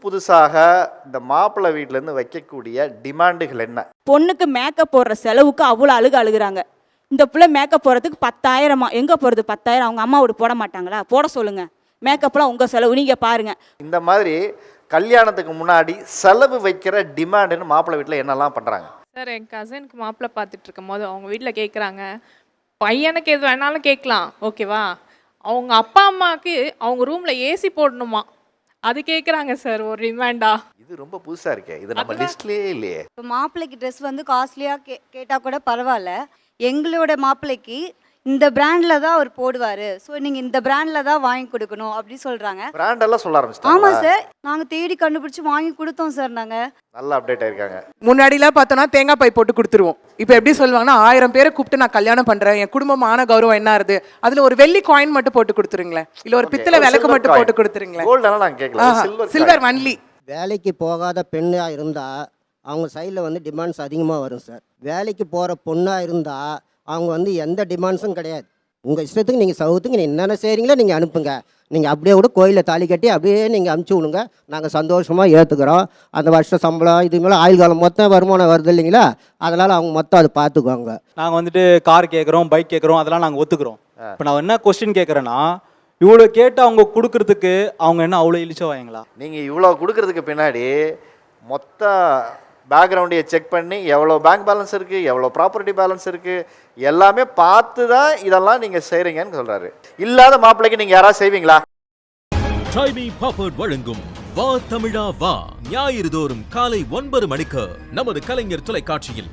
புதுசாக இந்த மாப்பிள்ளை வீட்டிலேருந்து வைக்கக்கூடிய டிமாண்டுகள் என்ன? பொண்ணுக்கு மேக்கப் போடுற செலவுக்கு அவ்வளோ அழுகுறாங்க. இந்த பிள்ளை மேக்கப் போடுறதுக்கு 10,000 எங்கே போகிறது? 10,000 அவங்க அம்மாவோட போட மாட்டாங்களா? போட சொல்லுங்கள். மேக்கப்லாம் உங்கள் செலவு, நீங்கள் பாருங்கள். இந்த மாதிரி கல்யாணத்துக்கு முன்னாடி செலவு வைக்கிற டிமாண்டுன்னு மாப்பிள்ளை வீட்டில் என்னெல்லாம் பண்ணுறாங்க? சார், என் கசினுக்கு மாப்பிள்ளை பார்த்துட்டு இருக்கும் போது அவங்க வீட்டில் கேட்குறாங்க, பையனுக்கு எது வேணாலும் கேட்கலாம், ஓகேவா? அவங்க அப்பா அம்மாவுக்கு அவங்க ரூமில் ஏசி போடணுமா, அது கேட்குறாங்க சார் ஒரு டிமாண்டா. இது ரொம்ப புதுசாக இருக்கே, இது நம்ம லிஸ்ட்லேயே இல்லையே. இப்போ மாப்பிள்ளைக்கு ட்ரெஸ் வந்து காஸ்ட்லியாக கேட்டால் கூட பரவாயில்ல. எங்களோட மாப்பிள்ளைக்கு இந்த பிராண்டில் தான் அவர் போடுவார், ஸோ நீங்கள் இந்த பிராண்டில் தான் வாங்கி கொடுக்கணும் அப்படி சொல்கிறாங்க. பிராண்டெல்லாம் சொல்ல ஆரம்பிச்சிட்டாங்க. ஆமாம் சார், நாங்கள் தேடி கண்டுபிடிச்சி வாங்கி கொடுத்தோம் சார். நாங்கள் நல்லா அப்டேட் ஆயிருக்காங்க. முன்னாடிலாம் பார்த்தோன்னா தேங்காய் பை போட்டு கொடுத்துருவோம். இப்போ எப்படி சொல்லுவாங்கன்னா 1000 பேரை கூப்பிட்டு நான் கல்யாணம் பண்ணுறேன், என் குடும்பமான கௌரவம் என்ன ஆகுது, அதில் ஒரு வெள்ளி காயின் மட்டும் போட்டு கொடுத்துருங்களேன், இல்லை ஒரு பித்தளை விளக்கு மட்டும் போட்டு கொடுத்துருங்களேன். கோல்டெல்லாம் நாங்கள் கேட்கலாம், சில்வர் ஒன்லி. வேலைக்கு போகாத பெண்ணாக இருந்தால் அவங்க சைடில் வந்து டிமாண்ட்ஸ் அதிகமாக வரும் சார். வேலைக்கு போகிற பொண்ணாக இருந்தால் அவங்க வந்து எந்த டிமாண்ட்ஸும் கிடையாது. உங்கள் இஷ்டத்துக்கு நீங்கள் சவுத்துக்கு நீங்கள் என்னென்ன செய்கிறீங்களோ நீங்கள் அனுப்புங்க. நீங்கள் அப்படியே கூட கோயிலில் தாலி கட்டி அப்படியே நீங்கள் அனுப்பிச்சி விடுங்க, நாங்கள் சந்தோஷமாக ஏற்றுக்கிறோம். அந்த வருஷம் சம்பளம் இது மேலே ஆயுள் காலம் மொத்தம் வருமானம் வருது இல்லைங்களா, அதனால் அவங்க மொத்தம் அதை பார்த்துக்குவாங்க. நாங்கள் வந்துட்டு கார் கேட்குறோம், பைக் கேட்குறோம், அதெல்லாம் நாங்கள் ஒத்துக்கிறோம். இப்போ நான் என்ன கொஸ்டின் கேட்குறேன்னா, இவ்வளோ கேட்டு அவங்க கொடுக்கறதுக்கு அவங்க என்ன அவ்வளோ இழிச்சவாங்களா? நீங்கள் இவ்வளோ கொடுக்கறதுக்கு பின்னாடி மொத்த பேக்ரவுண்டையை செக் பண்ணி எவ்வளோ பேங்க் பேலன்ஸ் இருக்குது, எவ்வளோ ப்ராப்பர்ட்டி பேலன்ஸ் இருக்குது, எல்லாமே பார்த்து தான் இதெல்லாம் நீங்கள் செய்கிறீங்கன்னு சொல்கிறாரு. இல்லாத மாப்பிள்ளைக்கு நீங்கள் யாராவது செய்வீங்களா? ட்ரைமி பாப்பர்ட் வழங்கும் வா தமிழா வா ஞாயிறு தோறும் காலை 9 மணிக்கு நமது கலைஞர் தொலைக்காட்சியில்.